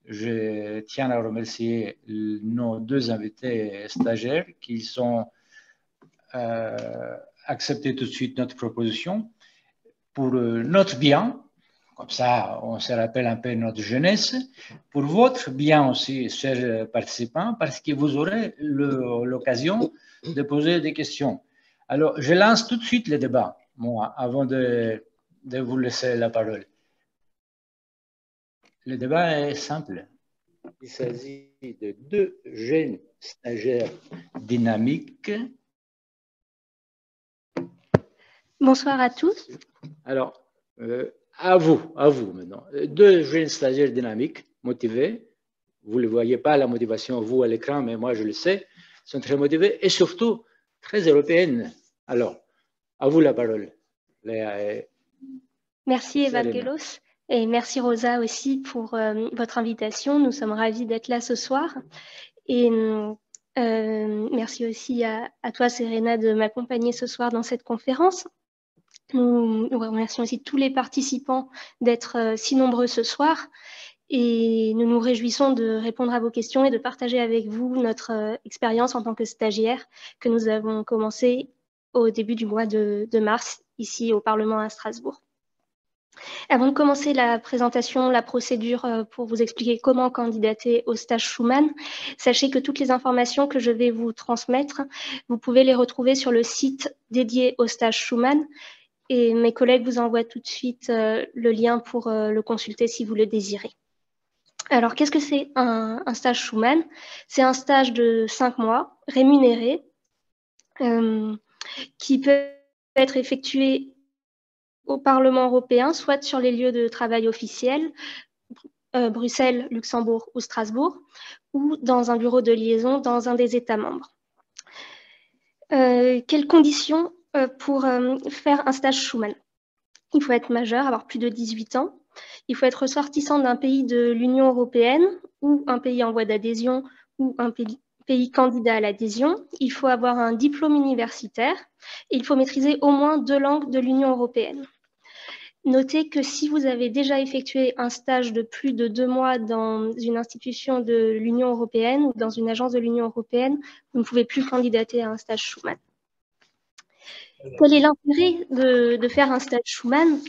je tiens à remercier nos deux invités stagiaires qui ont accepté tout de suite notre proposition pour notre bien. Comme ça, on se rappelle un peu notre jeunesse. Pour votre bien aussi, chers participants, parce que vous aurez l'occasion de poser des questions. Alors, je lance tout de suite le débat, moi, avant de vous laisser la parole. Le débat est simple. Il s'agit de deux jeunes stagiaires dynamiques. Bonsoir à tous. Alors, à vous maintenant. Deux jeunes stagiaires dynamiques, motivés. Vous ne voyez pas la motivation, vous, à l'écran, mais moi, je le sais. Ils sont très motivés et surtout très européennes. Alors, à vous la parole, Léa. Merci, Evangelos. Et merci, Rosa, aussi, pour votre invitation. Nous sommes ravis d'être là ce soir. Et merci aussi à toi, Serena, de m'accompagner ce soir dans cette conférence. Nous remercions aussi tous les participants d'être si nombreux ce soir. Et nous nous réjouissons de répondre à vos questions et de partager avec vous notre expérience en tant que stagiaire que nous avons commencé au début du mois de mars, ici au Parlement à Strasbourg. Avant de commencer la présentation, la procédure pour vous expliquer comment candidater au stage Schumann, sachez que toutes les informations que je vais vous transmettre, vous pouvez les retrouver sur le site dédié au stage Schumann et mes collègues vous envoient tout de suite le lien pour le consulter si vous le désirez. Alors, qu'est-ce que c'est un stage Schumann? C'est un stage de 5 mois rémunéré qui peut être effectué au Parlement européen, soit sur les lieux de travail officiels, Bruxelles, Luxembourg ou Strasbourg, ou dans un bureau de liaison dans un des États membres. Quelles conditions pour faire un stage Schumann? Il faut être majeur, avoir plus de 18 ans. Il faut être ressortissant d'un pays de l'Union européenne ou un pays en voie d'adhésion ou un pays candidat à l'adhésion. Il faut avoir un diplôme universitaire et il faut maîtriser au moins 2 langues de l'Union européenne. Notez que si vous avez déjà effectué un stage de plus de 2 mois dans une institution de l'Union européenne ou dans une agence de l'Union européenne, vous ne pouvez plus candidater à un stage Schumann. Quel est l'intérêt de faire un stage Schumann?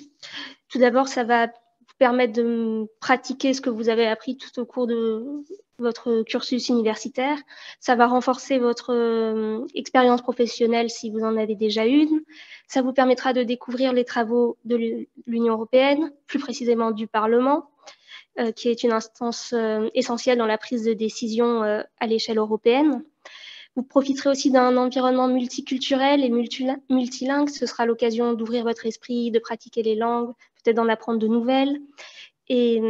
Tout d'abord, ça va vous permettre de pratiquer ce que vous avez appris tout au cours de votre cursus universitaire. Ça va renforcer votre expérience professionnelle si vous en avez déjà une. Ça vous permettra de découvrir les travaux de l'Union européenne, plus précisément du Parlement, qui est une instance essentielle dans la prise de décision à l'échelle européenne. Vous profiterez aussi d'un environnement multiculturel et multilingue. Ce sera l'occasion d'ouvrir votre esprit, de pratiquer les langues, peut-être d'en apprendre de nouvelles. Et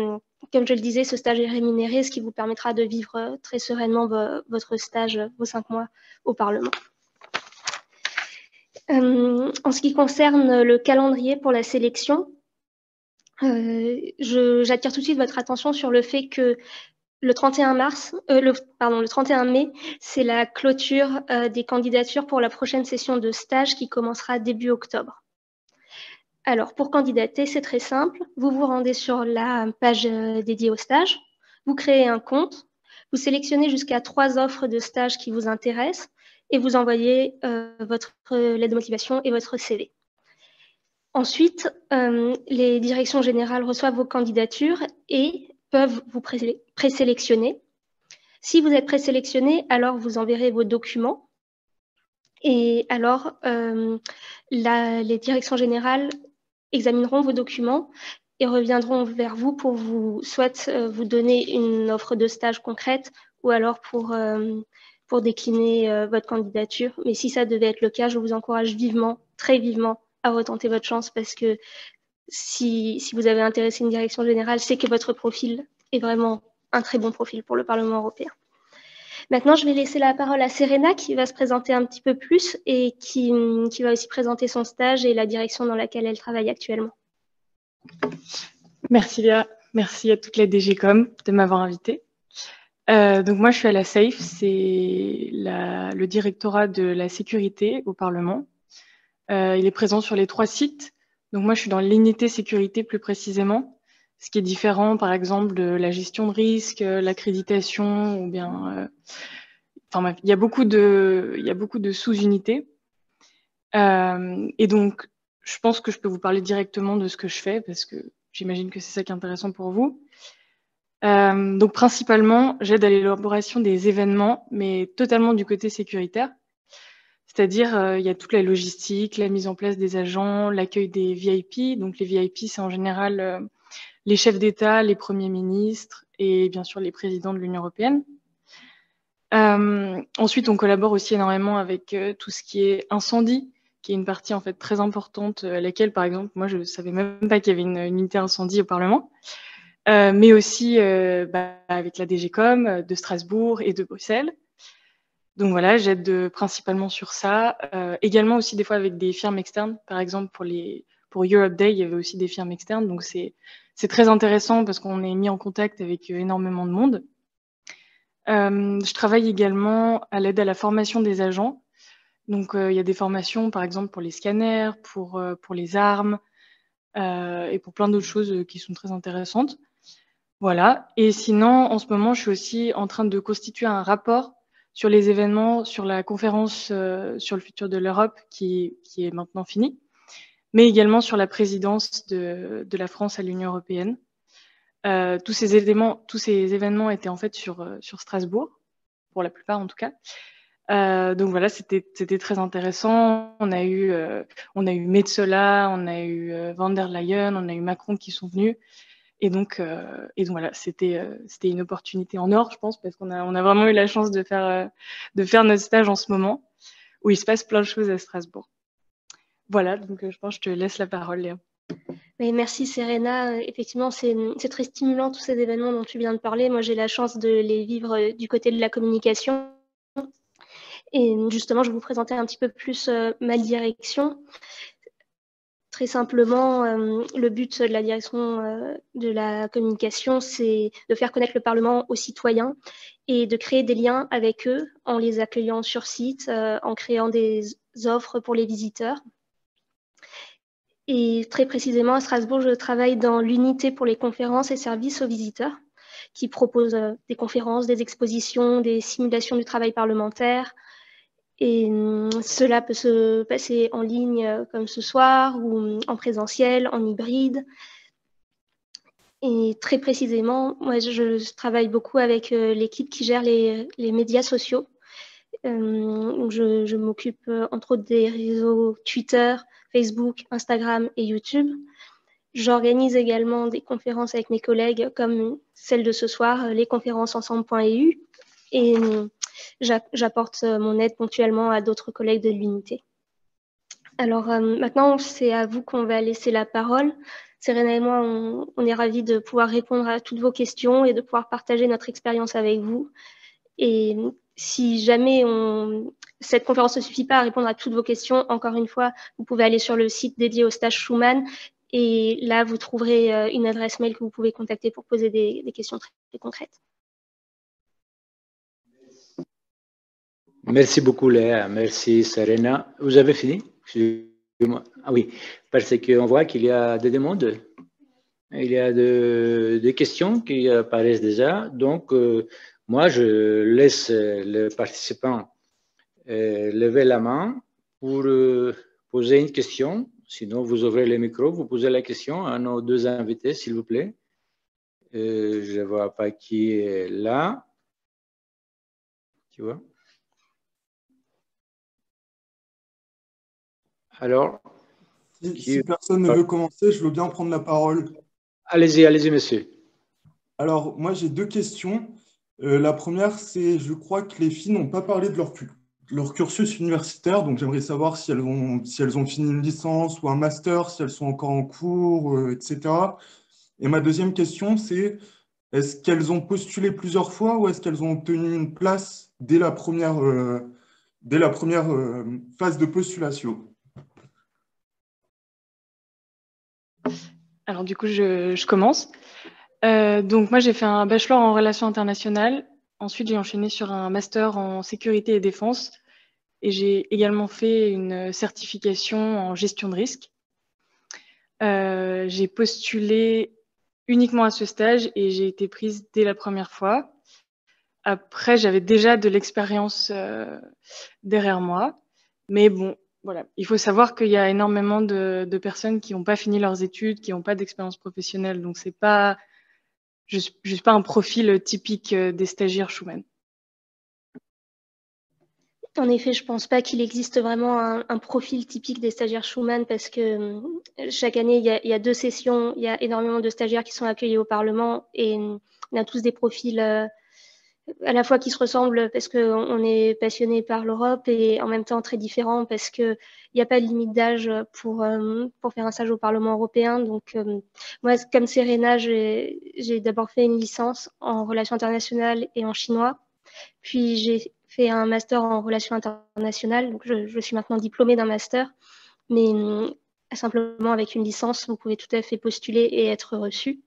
comme je le disais, ce stage est rémunéré, ce qui vous permettra de vivre très sereinement votre stage, vos 5 mois au Parlement. En ce qui concerne le calendrier pour la sélection, j'attire tout de suite votre attention sur le fait que le 31 mai, c'est la clôture des candidatures pour la prochaine session de stage qui commencera début octobre. Alors, pour candidater, c'est très simple. Vous vous rendez sur la page dédiée au stage, vous créez un compte, vous sélectionnez jusqu'à 3 offres de stage qui vous intéressent et vous envoyez votre lettre de motivation et votre CV. Ensuite, les directions générales reçoivent vos candidatures et peuvent vous présélectionner. Si vous êtes présélectionné, alors vous enverrez vos documents et alors les directions générales examineront vos documents et reviendront vers vous pour soit vous donner une offre de stage concrète ou alors pour décliner votre candidature. Mais si ça devait être le cas, je vous encourage vivement, très vivement, à retenter votre chance parce que si vous avez intéressé une direction générale, c'est que votre profil est vraiment un très bon profil pour le Parlement européen. Maintenant, je vais laisser la parole à Serena qui va se présenter un petit peu plus et qui va aussi présenter son stage et la direction dans laquelle elle travaille actuellement. Merci Léa, merci à toutes les DGCOM de m'avoir invitée. Donc moi, je suis à la SAFE, c'est le directorat de la sécurité au Parlement. Il est présent sur les 3 sites. Donc moi, je suis dans l'unité sécurité plus précisément. ce qui est différent, par exemple, de la gestion de risque, l'accréditation, ou bien... enfin, il y a beaucoup de sous-unités. Et donc, je pense que je peux vous parler directement de ce que je fais, parce que j'imagine que c'est ça qui est intéressant pour vous. Donc, principalement, j'aide à l'élaboration des événements, mais totalement du côté sécuritaire. C'est-à-dire, il y a toute la logistique, la mise en place des agents, l'accueil des VIP. Donc, les VIP, c'est en général les chefs d'État, les premiers ministres et bien sûr les présidents de l'Union européenne. Ensuite, on collabore aussi énormément avec tout ce qui est incendie, qui est une partie en fait très importante, à laquelle, par exemple, moi, je ne savais même pas qu'il y avait une unité incendie au Parlement, mais aussi avec la DGCOM de Strasbourg et de Bruxelles. Donc voilà, j'aide principalement sur ça. Également aussi des fois avec des firmes externes. Par exemple, pour Europe Day, il y avait aussi des firmes externes. Donc c'est très intéressant parce qu'on est mis en contact avec énormément de monde. Je travaille également à l'aide à la formation des agents. Donc il y a des formations, par exemple, pour les scanners, pour les armes et pour plein d'autres choses qui sont très intéressantes. Voilà. Et sinon, en ce moment, je suis aussi en train de constituer un rapport sur les événements, sur la conférence sur le futur de l'Europe qui est maintenant finie, mais également sur la présidence de la France à l'Union européenne. Tous ces événements étaient en fait sur Strasbourg, pour la plupart en tout cas. Donc voilà, c'était très intéressant. On a eu Metsola, on a eu Van der Leyen, on a eu Macron qui sont venus. Et donc voilà, c'était une opportunité en or, je pense, parce qu'on a vraiment eu la chance de faire notre stage en ce moment, où il se passe plein de choses à Strasbourg. Voilà, donc je pense que je te laisse la parole, Léa. Oui, merci Serena. Effectivement, c'est très stimulant tous ces événements dont tu viens de parler. Moi, j'ai la chance de les vivre du côté de la communication. Et justement, je vais vous présenter un petit peu plus ma direction. Très simplement, le but de la direction de la communication, c'est de faire connaître le Parlement aux citoyens et de créer des liens avec eux en les accueillant sur site, en créant des offres pour les visiteurs. Et très précisément, à Strasbourg, je travaille dans l'unité pour les conférences et services aux visiteurs, qui propose des conférences, des expositions, des simulations du travail parlementaire. Et cela peut se passer en ligne comme ce soir ou en présentiel, en hybride. Et très précisément, moi, je travaille beaucoup avec l'équipe qui gère les médias sociaux. Donc je m'occupe entre autres des réseaux Twitter, Facebook, Instagram et YouTube. J'organise également des conférences avec mes collègues comme celle de ce soir, lesconférencesensemble.eu. Et j'apporte mon aide ponctuellement à d'autres collègues de l'unité. Alors maintenant, c'est à vous qu'on va laisser la parole. Serena et moi, on est ravis de pouvoir répondre à toutes vos questions et de pouvoir partager notre expérience avec vous. Et si jamais cette conférence ne suffit pas à répondre à toutes vos questions, encore une fois, vous pouvez aller sur le site dédié au stage Schuman et là, vous trouverez une adresse mail que vous pouvez contacter pour poser des questions très concrètes. Merci beaucoup, Léa. Merci, Serena. Vous avez fini? Ah oui, parce qu'on voit qu'il y a des demandes. Il y a des questions qui apparaissent déjà. Donc, moi, je laisse les participants lever la main pour poser une question. Sinon, vous ouvrez le micro, vous posez la question à nos deux invités, s'il vous plaît. Je ne vois pas qui est là. Tu vois? Alors, si personne ne veut commencer, je veux bien prendre la parole. Allez-y, allez-y, monsieur. Alors, moi, j'ai deux questions. La première, c'est, je crois que les filles n'ont pas parlé de leur cursus universitaire, donc j'aimerais savoir si elles ont fini une licence ou un master, si elles sont encore en cours, etc. Et ma deuxième question, c'est, est-ce qu'elles ont postulé plusieurs fois ou est-ce qu'elles ont obtenu une place dès la première phase de postulation? Alors du coup, je commence. Donc moi, j'ai fait un bachelor en relations internationales. Ensuite, j'ai enchaîné sur un master en sécurité et défense. Et j'ai également fait une certification en gestion de risque. J'ai postulé uniquement à ce stage et j'ai été prise dès la première fois. Après, j'avais déjà de l'expérience derrière moi. Mais bon, voilà, il faut savoir qu'il y a énormément de personnes qui n'ont pas fini leurs études, qui n'ont pas d'expérience professionnelle. Donc, c'est pas, je suis pas un profil typique des stagiaires Schumann. En effet, je ne pense pas qu'il existe vraiment un profil typique des stagiaires Schumann parce que chaque année, il y a 2 sessions, il y a énormément de stagiaires qui sont accueillis au Parlement et on a tous des profils à la fois qui se ressemblent parce qu'on est passionné par l'Europe et en même temps très différents parce qu'il n'y a pas de limite d'âge pour faire un stage au Parlement européen. Donc, moi, comme Serena, j'ai d'abord fait une licence en relations internationales et en chinois. Puis, j'ai fait un master en relations internationales. Donc, je suis maintenant diplômée d'un master. Mais simplement, avec une licence, vous pouvez tout à fait postuler et être reçu.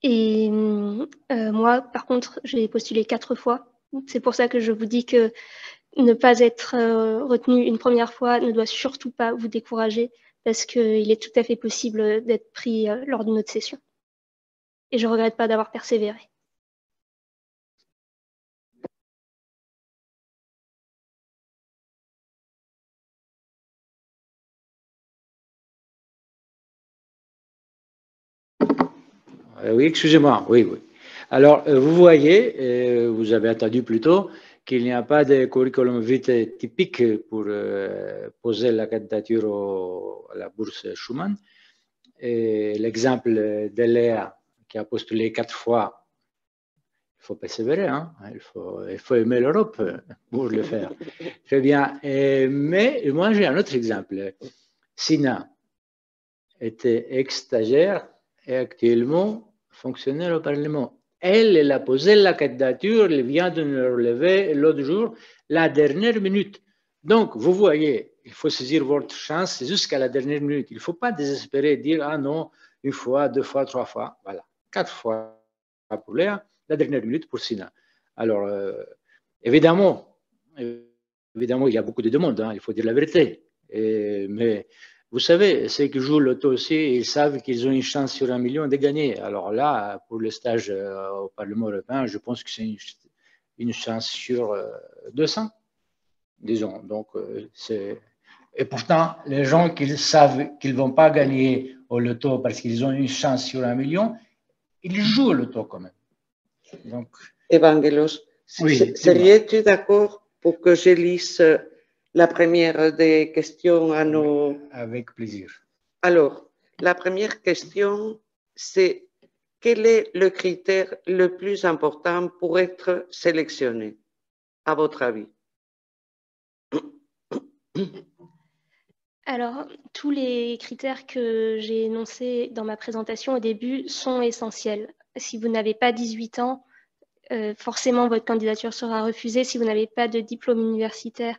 Et moi, par contre, j'ai postulé 4 fois. C'est pour ça que je vous dis que ne pas être retenu une première fois ne doit surtout pas vous décourager parce qu'il est tout à fait possible d'être pris lors d'une autre session. Et je ne regrette pas d'avoir persévéré. Oui, excusez-moi. Oui, oui. Alors, vous voyez, vous avez entendu plus tôt qu'il n'y a pas de curriculum vitae typique pour poser la candidature à la bourse Schumann. L'exemple de Léa qui a postulé 4 fois, il faut persévérer, hein? Il faut aimer l'Europe pour le faire. Très bien. Mais moi, j'ai un autre exemple. Sina était ex-stagiaire et actuellement fonctionnaire au Parlement. Elle a posé la candidature, elle vient de nous relever l'autre jour, la dernière minute. Donc, vous voyez, il faut saisir votre chance jusqu'à la dernière minute. Il ne faut pas désespérer, dire, ah non, 1 fois, 2 fois, 3 fois. Voilà, 4 fois pour Léa, la dernière minute pour Sina. Alors, évidemment, il y a beaucoup de demandes, hein, il faut dire la vérité. Mais vous savez, ceux qui jouent l'auto aussi, ils savent qu'ils ont une chance sur 1 million de gagner. Alors là, pour le stage au Parlement européen, je pense que c'est une chance sur 200, disons. Donc, et pourtant, les gens qui savent qu'ils ne vont pas gagner au loto parce qu'ils ont une chance sur 1 million, ils jouent au loto quand même. Donc, Evangelos, oui, serais-tu d'accord pour que je lise la première des questions à nos... Avec plaisir. Alors, la première question, c'est quel est le critère le plus important pour être sélectionné, à votre avis? Alors, tous les critères que j'ai énoncés dans ma présentation au début sont essentiels. Si vous n'avez pas 18 ans, forcément, votre candidature sera refusée. Si vous n'avez pas de diplôme universitaire,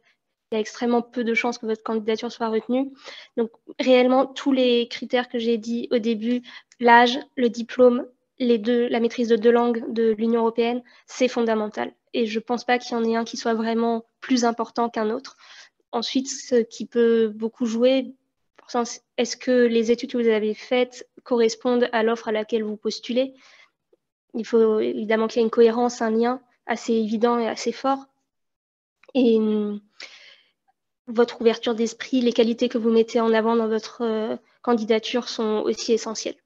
il y a extrêmement peu de chances que votre candidature soit retenue. Donc, réellement, tous les critères que j'ai dit au début, l'âge, le diplôme, la maîtrise de 2 langues de l'Union européenne, c'est fondamental. Et je ne pense pas qu'il y en ait un qui soit vraiment plus important qu'un autre. Ensuite, ce qui peut beaucoup jouer, est-ce que les études que vous avez faites correspondent à l'offre à laquelle vous postulez? Il faut évidemment qu'il y ait une cohérence, un lien assez évident et assez fort. Et votre ouverture d'esprit, les qualités que vous mettez en avant dans votre candidature sont aussi essentielles.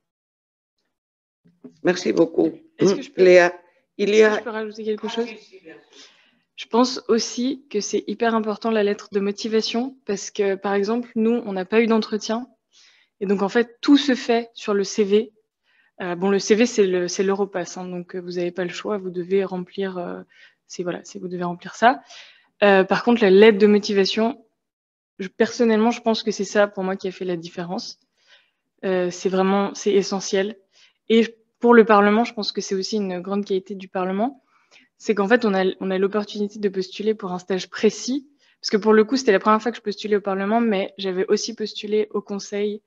Merci beaucoup. Est-ce que je peux, Léa, je peux rajouter quelque chose? Je pense aussi que c'est hyper important la lettre de motivation parce que, par exemple, nous, on n'a pas eu d'entretien. Et donc, en fait, tout se fait sur le CV. Bon, le CV, c'est l'Europass, hein, donc vous n'avez pas le choix, vous devez remplir, vous devez remplir ça. Par contre, la lettre de motivation, personnellement, je pense que c'est ça pour moi qui a fait la différence. C'est essentiel. Et pour le Parlement, je pense que c'est aussi une grande qualité du Parlement, c'est qu'en fait, on a l'opportunité de postuler pour un stage précis. Parce que pour le coup, c'était la première fois que je postulais au Parlement, mais j'avais aussi postulé au Conseil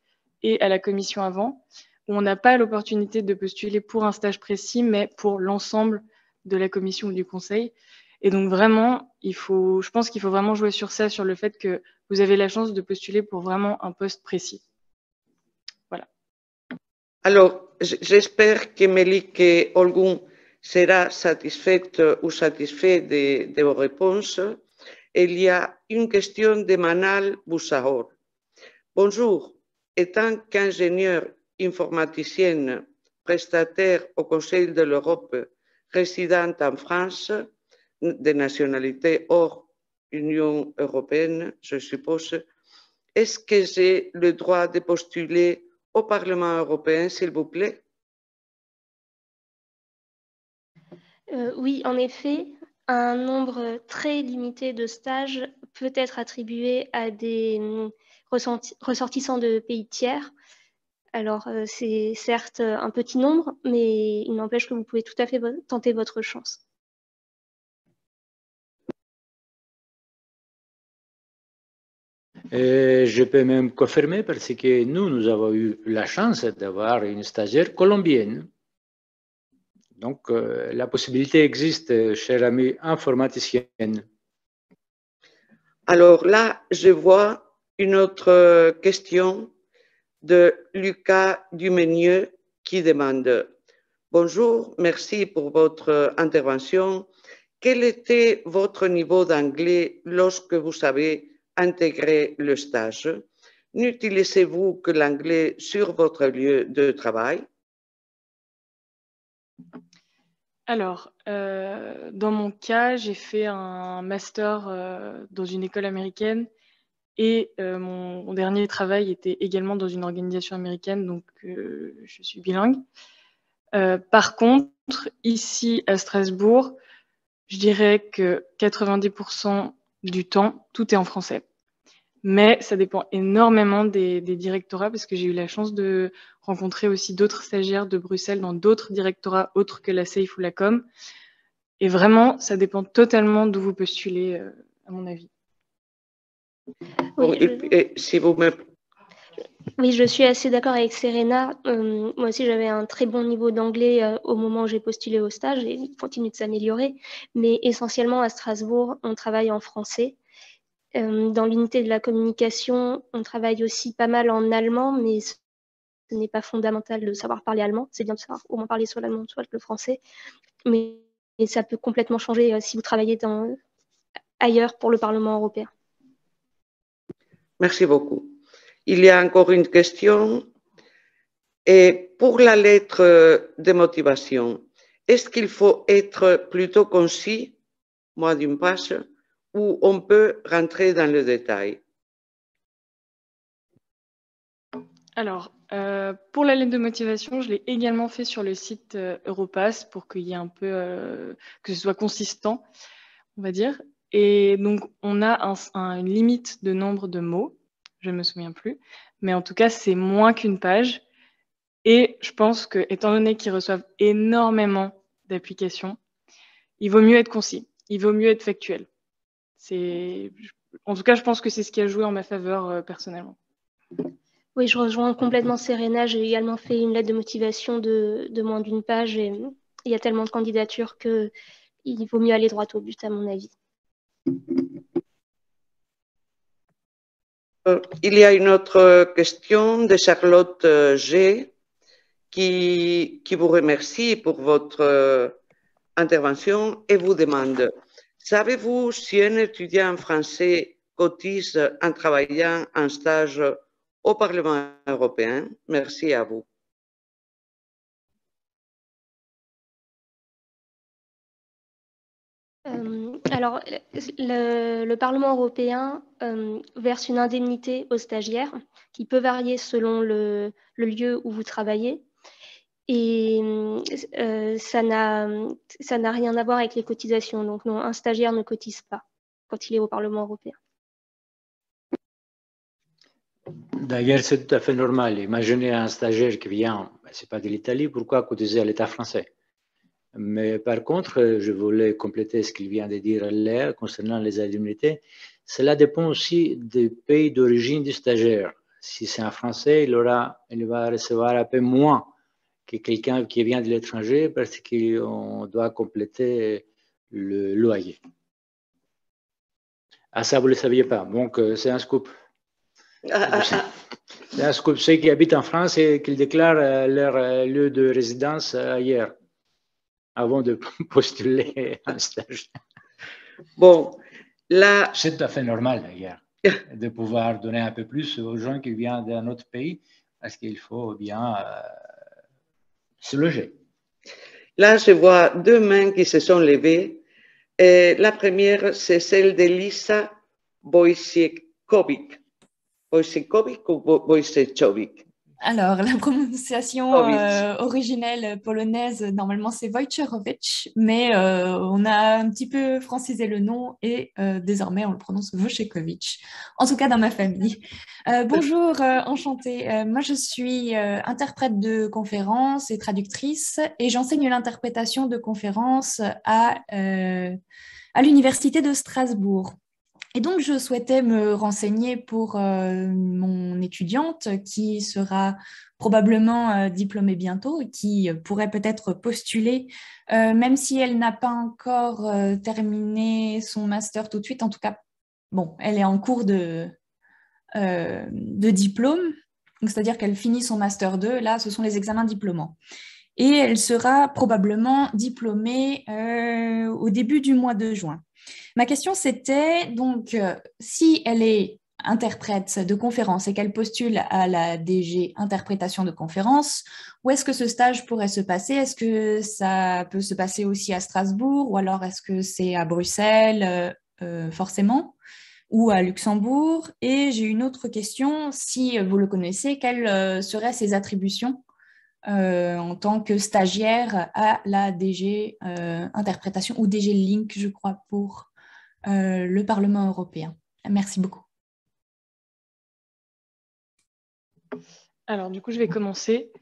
et à la Commission avant, où on n'a pas l'opportunité de postuler pour un stage précis, mais pour l'ensemble de la Commission ou du Conseil. Et donc vraiment, je pense qu'il faut vraiment jouer sur ça, sur le fait que vous avez la chance de postuler pour vraiment un poste précis. Voilà. Alors, j'espère que Melike Olgun sera satisfaite ou satisfait de vos réponses. Il y a une question de Manal Boussahor. Bonjour, étant qu'ingénieur informaticienne prestataire au Conseil de l'Europe résidente en France, de nationalité hors Union européenne, je suppose, est-ce que j'ai le droit de postuler au Parlement européen, s'il vous plaît? Oui, en effet, un nombre très limité de stages peut être attribué à des ressortissants de pays tiers. Alors, c'est certes un petit nombre, mais il n'empêche que vous pouvez tout à fait tenter votre chance. Et je peux même confirmer parce que nous avons eu la chance d'avoir une stagiaire colombienne. Donc, la possibilité existe, chère amie informaticienne. Alors là, je vois une autre question de Lucas Dumenieux qui demande « Bonjour, merci pour votre intervention. Quel était votre niveau d'anglais lorsque vous avez intégré le stage? N'utilisez-vous que l'anglais sur votre lieu de travail? » Alors, dans mon cas, j'ai fait un master dans une école américaine et mon dernier travail était également dans une organisation américaine, donc je suis bilingue. Par contre, ici à Strasbourg, je dirais que 90% du temps, tout est en français. Mais ça dépend énormément des directorats parce que j'ai eu la chance de rencontrer aussi d'autres stagiaires de Bruxelles dans d'autres directorats autres que la SAFE ou la Com. Et vraiment, ça dépend totalement d'où vous postulez, à mon avis. Oui, si vous me... Oui, je suis assez d'accord avec Serena. Moi aussi, j'avais un très bon niveau d'anglais au moment où j'ai postulé au stage et il continue de s'améliorer. Mais essentiellement, à Strasbourg, on travaille en français. Dans l'unité de la communication, on travaille aussi pas mal en allemand, mais ce n'est pas fondamental de savoir parler allemand. C'est bien de savoir au moins parler soit l'allemand, soit le français. Mais ça peut complètement changer si vous travaillez ailleurs pour le Parlement européen. Merci beaucoup. Il y a encore une question. Et pour la lettre de motivation, est-ce qu'il faut être plutôt concis, moi d'une page, ou on peut rentrer dans le détail? Alors, pour la lettre de motivation, je l'ai également fait sur le site Europass pour qu'il y ait un peu, que ce soit consistant, on va dire. Et donc, on a une limite de nombre de mots, je ne me souviens plus, mais en tout cas, c'est moins qu'une page. Et je pense que, étant donné qu'ils reçoivent énormément d'applications, il vaut mieux être concis, il vaut mieux être factuel. En tout cas, je pense que c'est ce qui a joué en ma faveur personnellement. Oui, je rejoins complètement Serena. J'ai également fait une lettre de motivation de moins d'une page et il y a tellement de candidatures qu'il vaut mieux aller droit au but, à mon avis. Il y a une autre question de Charlotte G qui vous remercie pour votre intervention et vous demande « Savez-vous si un étudiant français cotise en travaillant en stage au Parlement européen? Merci à vous. » Alors, le Parlement européen verse une indemnité aux stagiaires qui peut varier selon le lieu où vous travaillez. Et ça n'a rien à voir avec les cotisations. Donc, non, un stagiaire ne cotise pas quand il est au Parlement européen. D'ailleurs, c'est tout à fait normal. Imaginez un stagiaire qui vient, c'est pas de l'Italie, pourquoi cotiser à l'État français? Mais par contre, je voulais compléter ce qu'il vient de dire Léa concernant les indemnités. Cela dépend aussi du pays d'origine du stagiaire. Si c'est un Français, il va recevoir un peu moins que quelqu'un qui vient de l'étranger parce qu'on doit compléter le loyer. Ah, ça, vous ne le saviez pas. Donc, c'est un scoop. Ceux qui habitent en France et qu'ils déclarent leur lieu de résidence ailleurs avant de postuler un stage. Bon, là... C'est tout à fait normal d'ailleurs de pouvoir donner un peu plus aux gens qui viennent d'un autre pays parce qu'il faut bien se loger. Là, je vois deux mains qui se sont levées. La première, c'est celle de Lisa Wojciechowicz. Wojciechowicz ou Wojciechowicz? Alors, la prononciation originelle polonaise, normalement, c'est Wojciechowicz, mais on a un petit peu francisé le nom et désormais, on le prononce Wojciechowicz, en tout cas dans ma famille. Bonjour, enchantée. Moi, je suis interprète de conférences et traductrice et j'enseigne l'interprétation de conférences à l'Université de Strasbourg. Et donc, je souhaitais me renseigner pour mon étudiante qui sera probablement diplômée bientôt et qui pourrait peut-être postuler, même si elle n'a pas encore terminé son master tout de suite. En tout cas, bon, elle est en cours de diplôme, c'est-à-dire qu'elle finit son master 2. Là, ce sont les examens diplômants. Et elle sera probablement diplômée au début du mois de juin. Ma question, c'était donc si elle est interprète de conférence et qu'elle postule à la DG interprétation de conférence, où est-ce que ce stage pourrait se passer? Est-ce que ça peut se passer aussi à Strasbourg ou alors est-ce que c'est à Bruxelles forcément ou à Luxembourg? Et j'ai une autre question, si vous le connaissez, quelles seraient ses attributions en tant que stagiaire à la DG interprétation ou DG Link, je crois, pour le Parlement européen. Merci beaucoup. Alors, du coup, je vais commencer.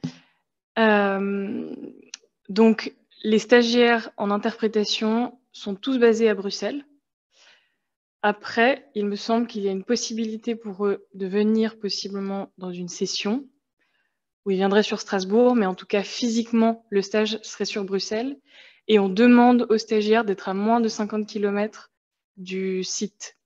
Donc, les stagiaires en interprétation sont tous basés à Bruxelles. Après, il me semble qu'il y a une possibilité pour eux de venir possiblement dans une session où ils viendraient sur Strasbourg, mais en tout cas, physiquement, le stage serait sur Bruxelles. Et on demande aux stagiaires d'être à moins de 50 km du site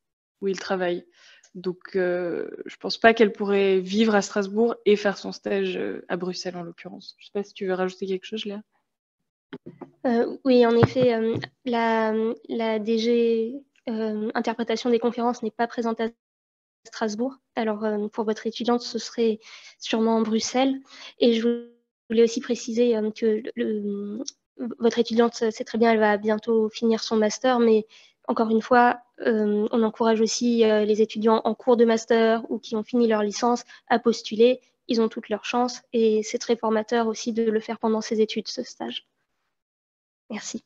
où ils travaillent. Donc, je ne pense pas qu'elle pourrait vivre à Strasbourg et faire son stage à Bruxelles, en l'occurrence. Je ne sais pas si tu veux rajouter quelque chose, Léa. Oui, en effet, la DG interprétation des conférences n'est pas présente à Strasbourg. Alors, pour votre étudiante, ce serait sûrement Bruxelles. Et je voulais aussi préciser que votre étudiante, c'est très bien, elle va bientôt finir son master, mais encore une fois, on encourage aussi les étudiants en cours de master ou qui ont fini leur licence à postuler. Ils ont toutes leurs chances et c'est très formateur aussi de le faire pendant ses études, ce stage. Merci.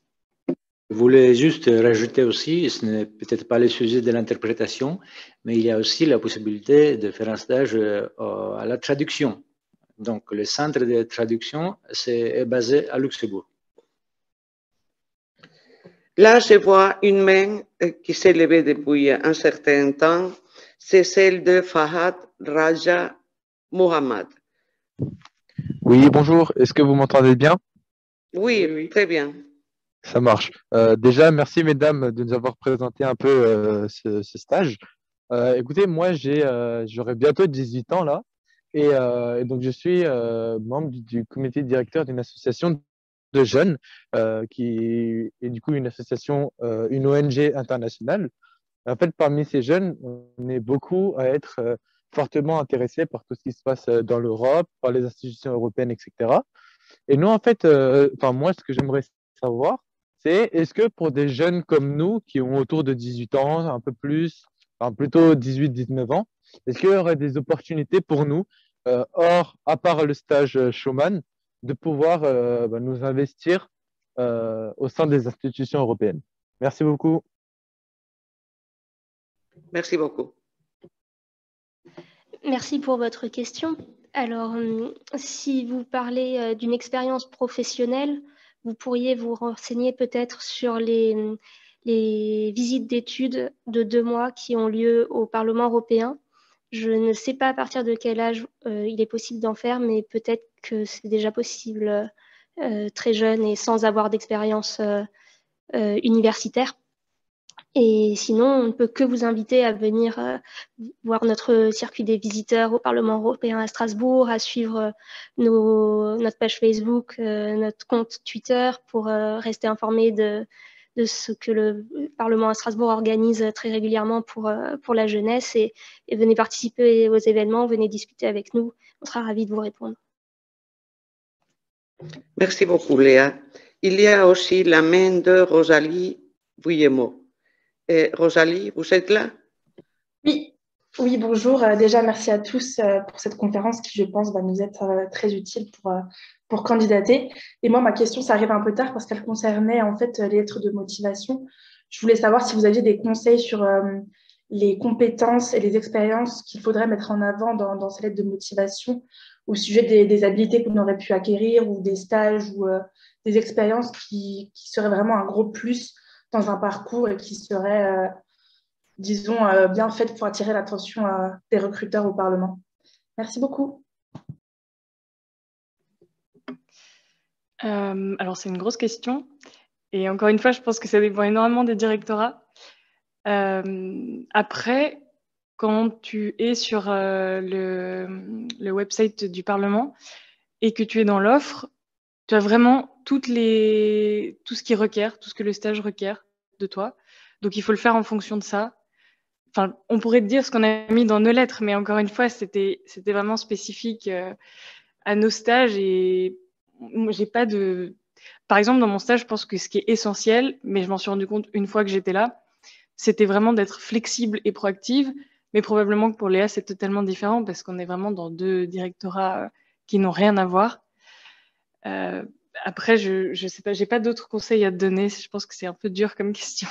Je voulais juste rajouter aussi, ce n'est peut-être pas le sujet de l'interprétation, mais il y a aussi la possibilité de faire un stage à la traduction. Donc, le centre de traduction est basé à Luxembourg. Là, je vois une main qui s'est levée depuis un certain temps. C'est celle de Fahad Raja Mohammad. Oui, bonjour. Est-ce que vous m'entendez bien? Oui, très bien. Ça marche. Déjà, merci mesdames de nous avoir présenté un peu ce stage. Écoutez, moi, j'aurai bientôt 18 ans là. Et donc, je suis membre du comité directeur d'une association de jeunes qui est du coup une association, une ONG internationale. En fait, parmi ces jeunes, on est beaucoup à être fortement intéressés par tout ce qui se passe dans l'Europe, par les institutions européennes, etc. Et nous, en fait, moi, ce que j'aimerais savoir, c'est est-ce que pour des jeunes comme nous, qui ont autour de 18 ans, un peu plus, enfin plutôt 18-19 ans, est-ce qu'il y aurait des opportunités pour nous, à part le stage Schuman, de pouvoir nous investir au sein des institutions européennes? Merci beaucoup. Merci beaucoup. Merci pour votre question. Alors, si vous parlez d'une expérience professionnelle, vous pourriez vous renseigner peut-être sur les visites d'études de 2 mois qui ont lieu au Parlement européen. Je ne sais pas à partir de quel âge il est possible d'en faire, mais peut-être que c'est déjà possible très jeune et sans avoir d'expérience universitaire. Et sinon, on ne peut que vous inviter à venir voir notre circuit des visiteurs au Parlement européen à Strasbourg, à suivre notre page Facebook, notre compte Twitter pour rester informé de ce que le Parlement à Strasbourg organise très régulièrement pour la jeunesse. Et venez participer aux événements, venez discuter avec nous. On sera ravis de vous répondre. Merci beaucoup, Léa. Il y a aussi la main de Rosalie Bouillemot. Rosalie, vous êtes là? Oui, bonjour. Déjà, merci à tous pour cette conférence qui, je pense, va nous être très utile pour candidater. Et moi, ma question, ça arrive un peu tard parce qu'elle concernait en fait les lettres de motivation. Je voulais savoir si vous aviez des conseils sur les compétences et les expériences qu'il faudrait mettre en avant dans ces lettres de motivation au sujet des habiletés qu'on aurait pu acquérir ou des stages ou des expériences qui seraient vraiment un gros plus dans un parcours et qui seraient, disons, bien faites pour attirer l'attention des recruteurs au Parlement. Merci beaucoup. Alors, c'est une grosse question. Et encore une fois, je pense que ça dépend énormément des directorats. Après, quand tu es sur le website du Parlement et que tu es dans l'offre, tu as vraiment tout ce qui requiert, tout ce que le stage requiert de toi. Donc, il faut le faire en fonction de ça. Enfin, on pourrait te dire ce qu'on a mis dans nos lettres, mais encore une fois, c'était vraiment spécifique à nos stages. Et j'ai pas de... Par exemple, dans mon stage, je pense que ce qui est essentiel, mais je m'en suis rendu compte une fois que j'étais là, c'était vraiment d'être flexible et proactive. Mais probablement que pour Léa, c'est totalement différent parce qu'on est vraiment dans deux directorats qui n'ont rien à voir. Après, je sais pas, j'ai pas d'autres conseils à te donner. Je pense que c'est un peu dur comme question.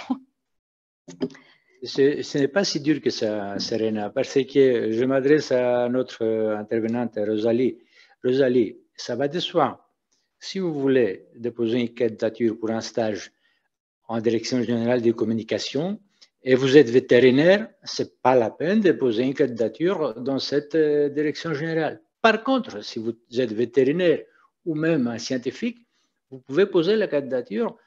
Ce n'est pas si dur que ça, Serena, parce que je m'adresse à notre intervenante, Rosalie. Rosalie, ça va de soi. Si vous voulez déposer une candidature pour un stage en direction générale des communications et vous êtes vétérinaire, ce n'est pas la peine de déposer une candidature dans cette direction générale. Par contre, si vous êtes vétérinaire ou même un scientifique, vous pouvez poser la candidature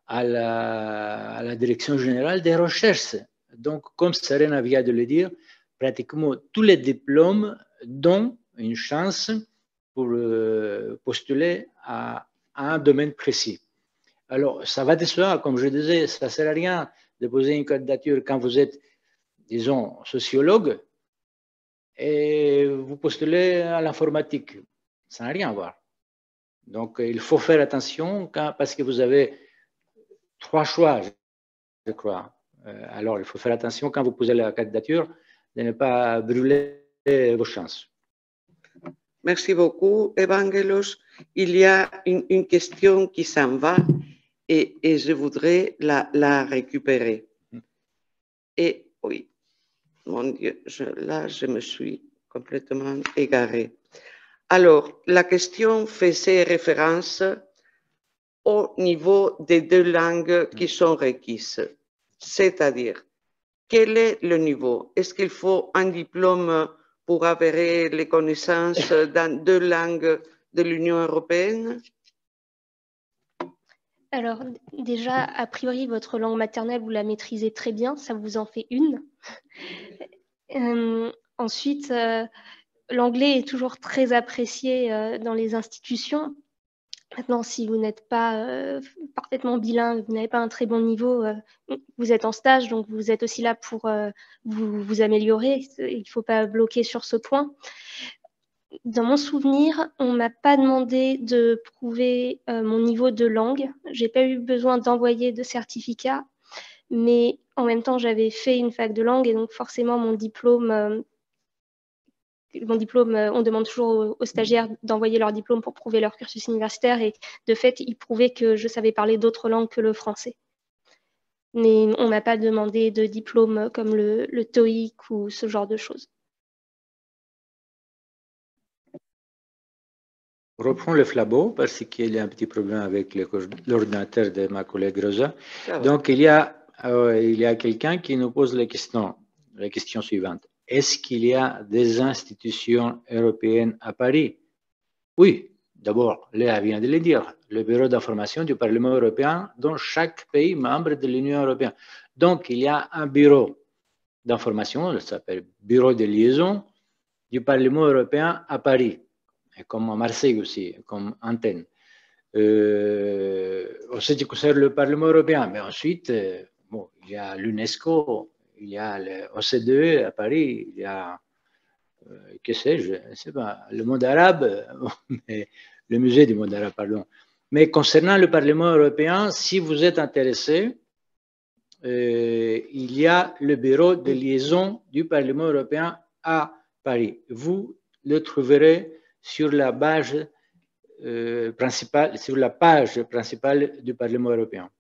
à la direction générale des recherches. Donc, comme Serena vient de le dire, pratiquement tous les diplômes donnent une chance pour postuler à un domaine précis. Alors, ça va de soi, comme je disais, ça ne sert à rien de poser une candidature quand vous êtes, disons, sociologue et vous postulez à l'informatique. Ça n'a rien à voir. Donc, il faut faire attention parce que vous avez 3 choix, je crois. Alors, il faut faire attention quand vous posez la candidature de ne pas brûler vos chances. Merci beaucoup, Evangelos. Il y a une question qui s'en va et je voudrais la récupérer. Et oui, mon Dieu, là, je me suis complètement égarée. Alors, la question faisait référence au niveau des 2 langues qui sont requises. C'est-à-dire, quel est le niveau? Est-ce qu'il faut un diplôme pour avérer les connaissances dans 2 langues de l'Union européenne? Alors, déjà, a priori, votre langue maternelle, vous la maîtrisez très bien, ça vous en fait une. Ensuite, l'anglais est toujours très apprécié dans les institutions. Maintenant, si vous n'êtes pas parfaitement bilingue, vous n'avez pas un très bon niveau, vous êtes en stage, donc vous êtes aussi là pour vous améliorer. Il ne faut pas bloquer sur ce point. Dans mon souvenir, on ne m'a pas demandé de prouver mon niveau de langue. Je n'ai pas eu besoin d'envoyer de certificat, mais en même temps, j'avais fait une fac de langue et donc forcément, mon diplôme, on demande toujours aux stagiaires d'envoyer leur diplôme pour prouver leur cursus universitaire et de fait, ils prouvaient que je savais parler d'autres langues que le français. Mais on ne m'a pas demandé de diplôme comme le TOEIC ou ce genre de choses. Reprends le flabo parce qu'il y a un petit problème avec l'ordinateur de ma collègue Rosa. Donc, il y a quelqu'un qui nous pose la question suivante. Est-ce qu'il y a des institutions européennes à Paris? Oui, D'abord, Léa vient de le dire, le bureau d'information du Parlement européen dans chaque pays membre de l'Union européenne. Donc, il y a un bureau d'information, ça s'appelle bureau de liaison du Parlement européen à Paris, et comme à Marseille aussi, comme antenne. En ce qui concerne le Parlement européen, mais ensuite, bon, il y a l'UNESCO, il y a l'OCDE à Paris, il y a, que sais-je, je sais pas, le monde arabe, mais, le musée du monde arabe, pardon. Mais concernant le Parlement européen, si vous êtes intéressé, il y a le bureau de liaison du Parlement européen à Paris. Vous le trouverez sur la page principale du Parlement européen.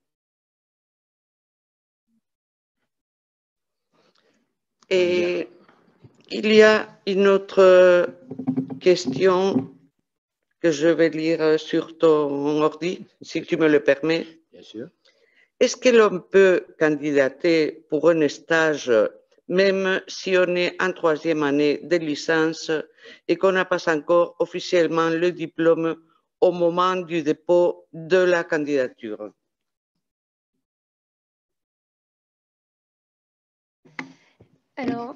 Et il y a une autre question que je vais lire sur ton ordi, si tu me le permets. Bien sûr. Est-ce que l'on peut candidater pour un stage même si on est en troisième année de licence et qu'on n'a pas encore officiellement le diplôme au moment du dépôt de la candidature? Alors,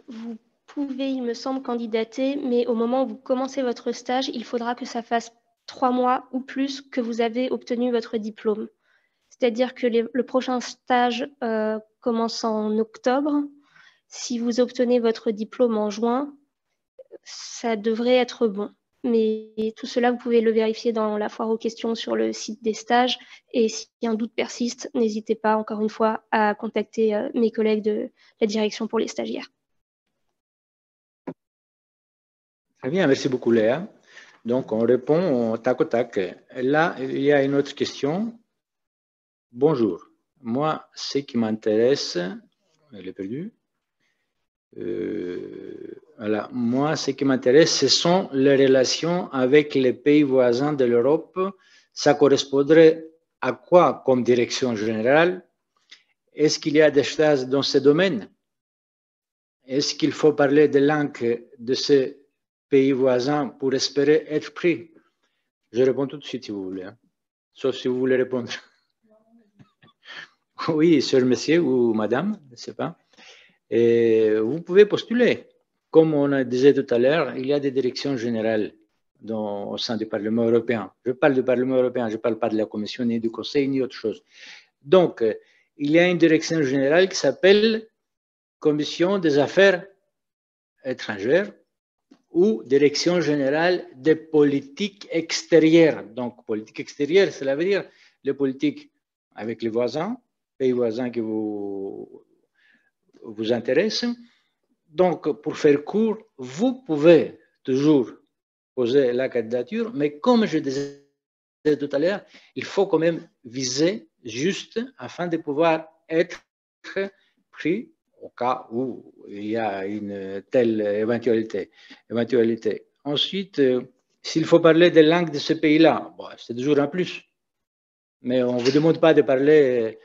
vous pouvez, il me semble, candidater, mais au moment où vous commencez votre stage, il faudra que ça fasse 3 mois ou plus que vous avez obtenu votre diplôme. C'est-à-dire que le prochain stage commence en octobre. Si vous obtenez votre diplôme en juin, ça devrait être bon. Mais tout cela, vous pouvez le vérifier dans la foire aux questions sur le site des stages. Et si un doute persiste, n'hésitez pas, encore une fois, à contacter mes collègues de la direction pour les stagiaires. Très bien, merci beaucoup Léa. Donc, on répond au tac au tac. Là, il y a une autre question. Bonjour. Moi, ce qui m'intéresse, elle est perdue. Voilà. Moi, ce qui m'intéresse, ce sont les relations avec les pays voisins de l'Europe. Ça correspondrait à quoi comme direction générale? Est-ce qu'il y a des choses dans ce domaine? Est-ce qu'il faut parler des langues de ces pays voisins pour espérer être pris? Je réponds tout de suite si vous voulez, hein. Sauf si vous voulez répondre. Oui, sœur, monsieur ou madame, je ne sais pas. Et vous pouvez postuler. Comme on disait tout à l'heure, il y a des directions générales au sein du Parlement européen. Je parle du Parlement européen, je ne parle pas de la Commission, ni du Conseil, ni autre chose. Donc, il y a une direction générale qui s'appelle Commission des affaires étrangères ou Direction générale des politiques extérieures. Donc, politique extérieure, cela veut dire les politiques avec les voisins, pays voisins qui vous intéressent. Donc, pour faire court, vous pouvez toujours poser la candidature, mais comme je disais tout à l'heure, il faut quand même viser juste afin de pouvoir être pris au cas où il y a une telle éventualité. Ensuite, s'il faut parler des langues de ce pays-là, bon, c'est toujours un plus. Mais on ne vous demande pas de parler,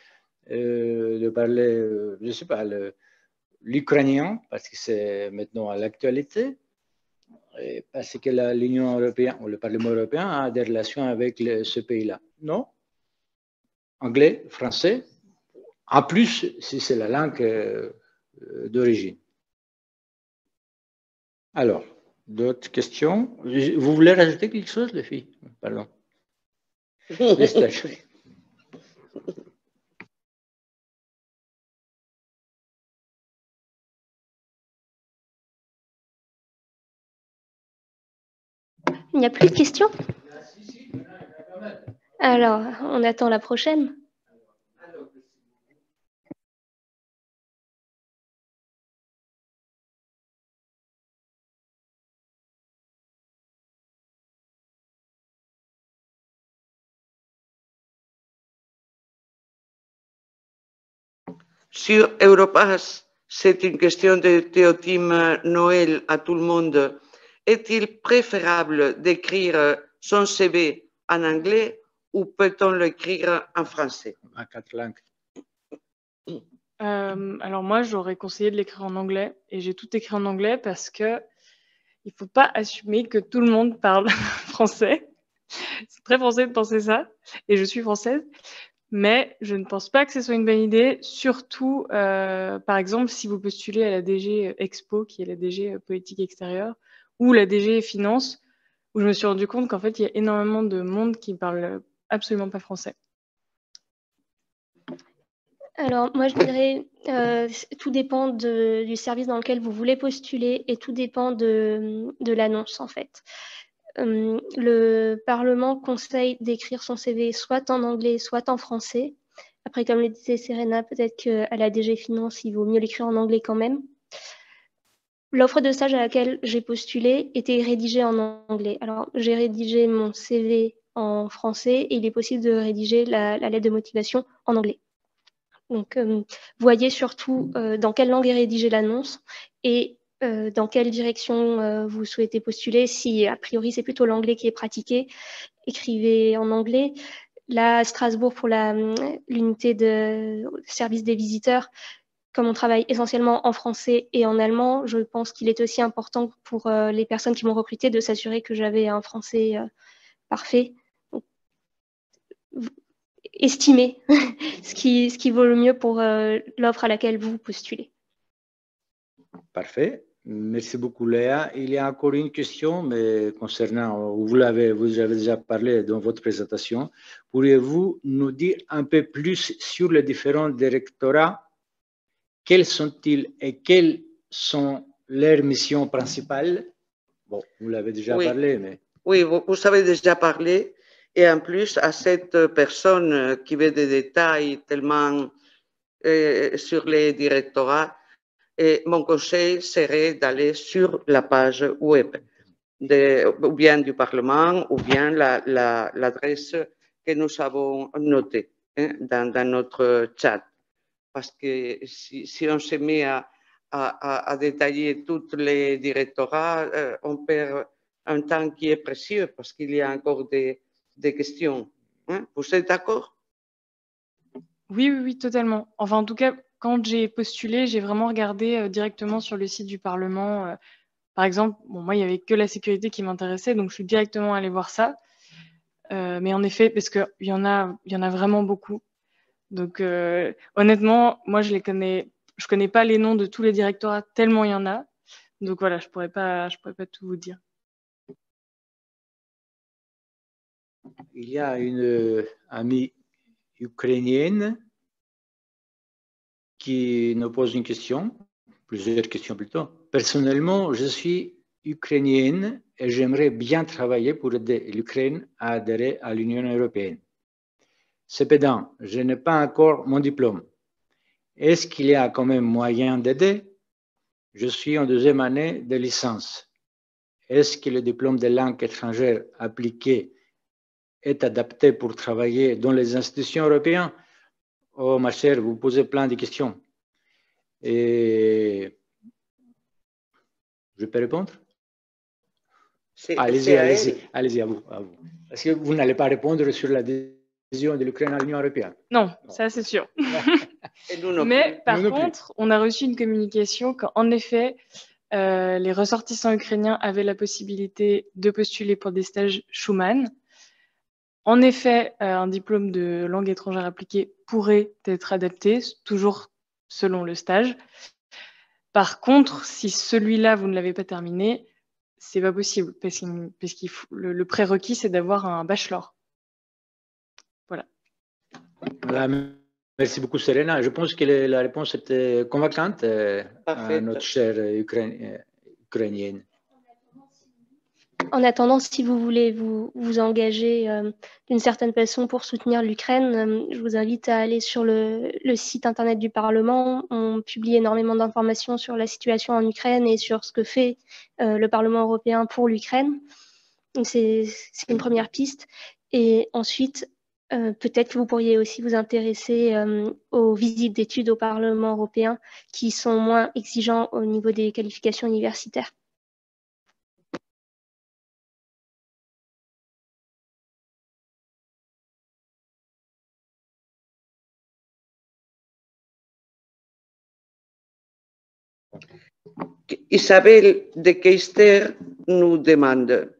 je ne sais pas, l'ukrainien, parce que c'est maintenant à l'actualité, parce que l'Union européenne ou le Parlement européen a des relations avec ce pays-là. Non? Anglais, français, en plus, si c'est la langue d'origine. Alors, d'autres questions? Vous voulez rajouter quelque chose, les filles? Pardon. Les stagiaires. Il n'y a plus de questions? Alors, on attend la prochaine. Sur Europass, c'est une question de Théotime Noël à tout le monde. Est-il préférable d'écrire son CV en anglais ou peut-on l'écrire en français? En 4 langues. Alors moi, j'aurais conseillé de l'écrire en anglais et j'ai tout écrit en anglais parce que il ne faut pas assumer que tout le monde parle français. C'est très français de penser ça, et je suis française. Mais je ne pense pas que ce soit une bonne idée, surtout, par exemple, si vous postulez à la DG Expo, qui est la DG Politique Extérieure, ou la DG Finance, où je me suis rendu compte qu'en fait, il y a énormément de monde qui ne parle absolument pas français. Alors, moi, je dirais, tout dépend du service dans lequel vous voulez postuler et tout dépend de l'annonce, en fait. Le Parlement conseille d'écrire son CV soit en anglais, soit en français. Après, comme le disait Serena, peut-être qu'à la DG Finance, il vaut mieux l'écrire en anglais quand même. L'offre de stage à laquelle j'ai postulé était rédigée en anglais. Alors, j'ai rédigé mon CV en français et il est possible de rédiger la lettre de motivation en anglais. Donc, voyez surtout dans quelle langue est rédigée l'annonce et dans quelle direction vous souhaitez postuler. Si, a priori, c'est plutôt l'anglais qui est pratiqué, écrivez en anglais. Là, à Strasbourg, pour l'unité de service des visiteurs, comme on travaille essentiellement en français et en allemand, je pense qu'il est aussi important pour les personnes qui m'ont recruté de s'assurer que j'avais un français parfait. Donc, estimez ce qui vaut le mieux pour l'offre à laquelle vous postulez. Parfait. Merci beaucoup, Léa. Il y a encore une question, mais concernant, vous avez déjà parlé dans votre présentation. Pourriez-vous nous dire un peu plus sur les différents directorats? Quels sont-ils et quelles sont leurs missions principales? Bon, vous l'avez déjà parlé, mais... Oui, vous avez déjà parlé. Et en plus, à cette personne qui veut des détails tellement sur les directorats, mon conseil serait d'aller sur la page web, ou bien du Parlement, ou bien l'adresse que nous avons notée dans notre chat. Parce que si on se met à détailler tous les directorats, on perd un temps qui est précieux parce qu'il y a encore des questions. Vous êtes d'accord? Oui, totalement. Enfin, en tout cas, quand j'ai postulé, j'ai vraiment regardé directement sur le site du Parlement. Par exemple, bon, moi, il n'y avait que la sécurité qui m'intéressait, donc je suis directement allée voir ça. Mais en effet, parce qu'il y en a vraiment beaucoup. Donc, honnêtement, moi, je connais pas les noms de tous les directorats tellement il y en a. Donc voilà, je pourrais pas tout vous dire. Il y a une amie ukrainienne qui nous pose une question, plusieurs questions plutôt. Personnellement, je suis ukrainienne et j'aimerais bien travailler pour aider l'Ukraine à adhérer à l'Union européenne. Cependant, je n'ai pas encore mon diplôme. Est-ce qu'il y a quand même moyen d'aider? Je suis en deuxième année de licence. Est-ce que le diplôme de langue étrangère appliquée est adapté pour travailler dans les institutions européennes? Oh, ma chère, vous posez plein de questions. Et je peux répondre? Allez-y, à vous. Parce que vous n'allez pas répondre sur l'adhésion de l'Ukraine à l'Union européenne. Non, ça c'est sûr. Mais par contre, on a reçu une communication qu'en effet, les ressortissants ukrainiens avaient la possibilité de postuler pour des stages Schuman. En effet, un diplôme de langue étrangère appliquée pourrait être adapté, toujours selon le stage. Par contre, si celui-là, vous ne l'avez pas terminé, c'est pas possible, parce qu'il faut, le prérequis, c'est d'avoir un bachelor. Voilà. Merci beaucoup, Serena. Je pense que la réponse était convaincante à notre chère ukrainienne. En attendant, si vous voulez vous engager d'une certaine façon pour soutenir l'Ukraine, je vous invite à aller sur le site internet du Parlement. On publie énormément d'informations sur la situation en Ukraine et sur ce que fait le Parlement européen pour l'Ukraine. C'est une première piste. Et ensuite, peut-être que vous pourriez aussi vous intéresser aux visites d'études au Parlement européen qui sont moins exigeants au niveau des qualifications universitaires. Isabel de Keister nous demande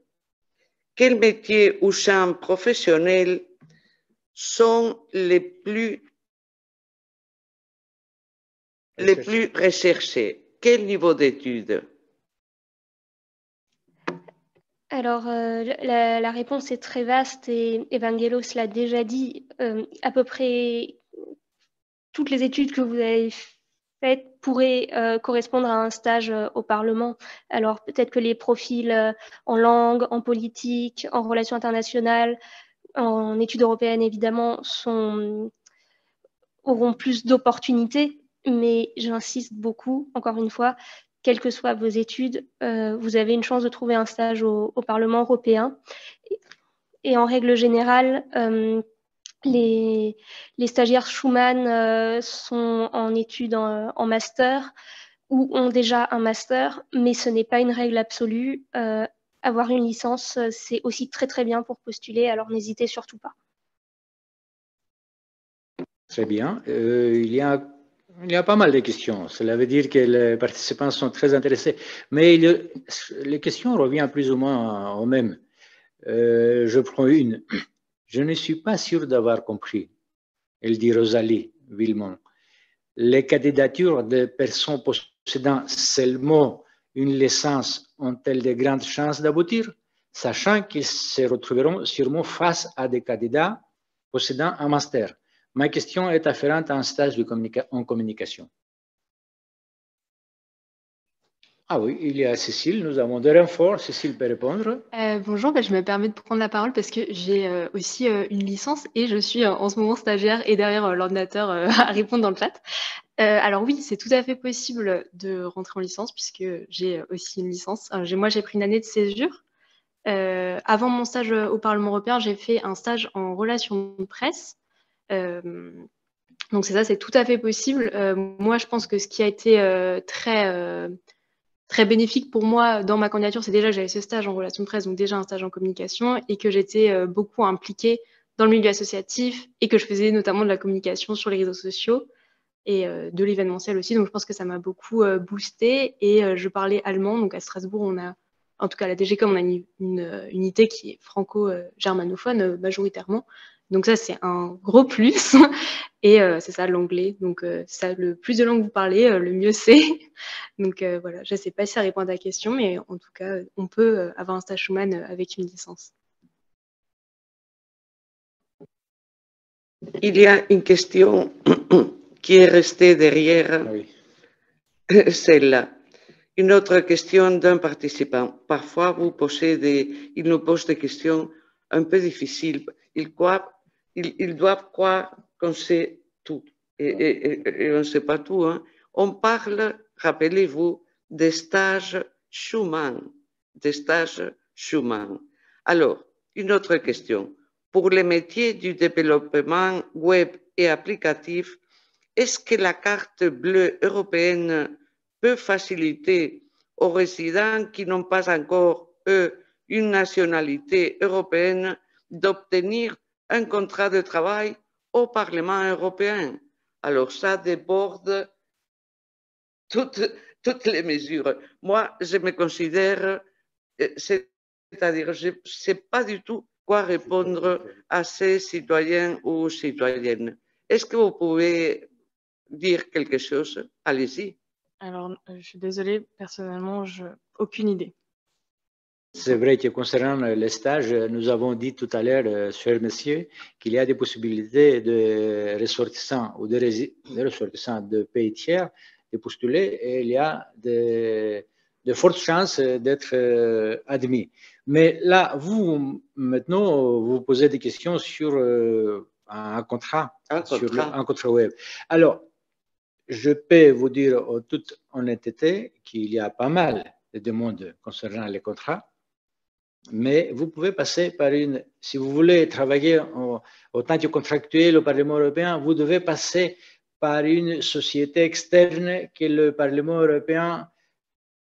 quels métiers ou champs professionnels sont les plus recherchés? Quel niveau d'études? Alors, la réponse est très vaste et Evangelos l'a déjà dit. À peu près toutes les études que vous avez faites pourraient correspondre à un stage au Parlement. Alors, peut-être que les profils en langue, en politique, en relations internationales, en études européennes, évidemment, auront plus d'opportunités. Mais j'insiste beaucoup, encore une fois, quelles que soient vos études, vous avez une chance de trouver un stage au Parlement européen. Et en règle générale, les stagiaires Schuman sont en études en master ou ont déjà un master, mais ce n'est pas une règle absolue. Avoir une licence, c'est aussi très très bien pour postuler, alors n'hésitez surtout pas. Très bien. Il y a pas mal de questions. Cela veut dire que les participants sont très intéressés. Mais les questions reviennent plus ou moins au même. Je prends une. Je ne suis pas sûr d'avoir compris. Elle dit Rosalie Villemont. Les candidatures de personnes possédant seulement une licence ont-elles de grandes chances d'aboutir, sachant qu'ils se retrouveront sûrement face à des candidats possédant un master? Ma question est afférente à un stage en communication. Ah oui, il y a Cécile, nous avons des renforts. Cécile peut répondre. Bonjour, je me permets de prendre la parole parce que j'ai aussi une licence et je suis en ce moment stagiaire et derrière l'ordinateur à répondre dans le chat. Alors oui, c'est tout à fait possible de rentrer en licence puisque j'ai aussi une licence. Moi, j'ai pris une année de césure. Avant mon stage au Parlement européen, j'ai fait un stage en relations de presse. Donc c'est ça, c'est tout à fait possible. Moi, je pense que ce qui a été très bénéfique pour moi dans ma candidature, c'est déjà que j'avais ce stage en relations de presse, donc déjà un stage en communication, et que j'étais beaucoup impliquée dans le milieu associatif et que je faisais notamment de la communication sur les réseaux sociaux et de l'événementiel aussi. Donc je pense que ça m'a beaucoup boosté et je parlais allemand. Donc à Strasbourg, on a, en tout cas à la DGCOM, on a une unité qui est franco-germanophone majoritairement. Donc ça, c'est un gros plus. Et c'est ça, l'anglais. Donc ça, le plus de langues vous parlez, le mieux c'est. Donc voilà, je ne sais pas si ça répond à ta question, mais en tout cas, on peut avoir un stage Schuman avec une licence. Il y a une question qui est restée derrière celle-là. Une autre question d'un participant. Parfois, il nous pose des questions un peu difficiles. Ils doivent croire qu'on sait tout. Et on ne sait pas tout. Hein. On parle, rappelez-vous, des stages Schuman. Des stages Schuman. Alors, une autre question. Pour les métiers du développement web et applicatif, est-ce que la carte bleue européenne peut faciliter aux résidents qui n'ont pas encore, eux, une nationalité européenne d'obtenir un contrat de travail au Parlement européen? Alors ça déborde toutes les mesures. Moi, je me considère, c'est-à-dire, je ne sais pas du tout quoi répondre à ces citoyens ou citoyennes. Est-ce que vous pouvez dire quelque chose? Allez-y. Alors, je suis désolée, personnellement, aucune idée. C'est vrai que concernant les stages, nous avons dit tout à l'heure, chers messieurs, qu'il y a des possibilités de ressortissants ou de ressortissants de pays tiers de postuler et il y a de fortes chances d'être admis. Mais là, vous, maintenant, vous posez des questions sur un contrat web. Alors, je peux vous dire en toute honnêteté qu'il y a pas mal de demandes concernant les contrats, mais vous pouvez passer par si vous voulez travailler en tant que contractuel au Parlement européen, vous devez passer par une société externe que le Parlement européen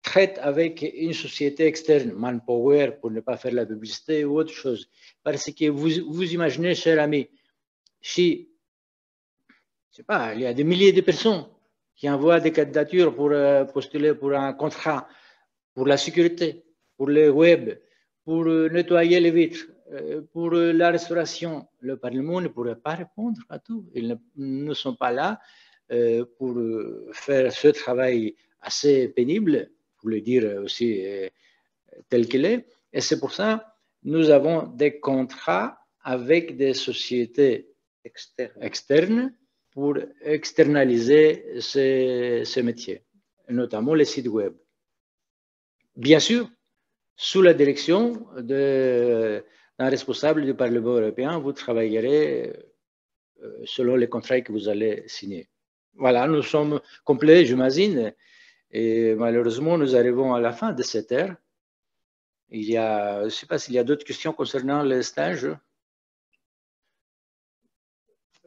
traite avec une société externe, Manpower, pour ne pas faire la publicité ou autre chose. Parce que vous imaginez, cher ami, si, je sais pas, il y a des milliers de personnes qui envoient des candidatures pour postuler pour un contrat pour la sécurité, pour le web, pour nettoyer les vitres, pour la restauration. Le Parlement ne pourrait pas répondre à tout. Ils ne sont pas là pour faire ce travail assez pénible, pour le dire aussi tel qu'il est. Et c'est pour ça que nous avons des contrats avec des sociétés externes pour externaliser ces métiers, notamment les sites web. Bien sûr, sous la direction d'un responsable du Parlement européen, vous travaillerez selon les contrats que vous allez signer. Voilà, nous sommes complets, j'imagine, et malheureusement, nous arrivons à la fin de cette ère. Il y a, je ne sais pas s'il y a d'autres questions concernant le stage.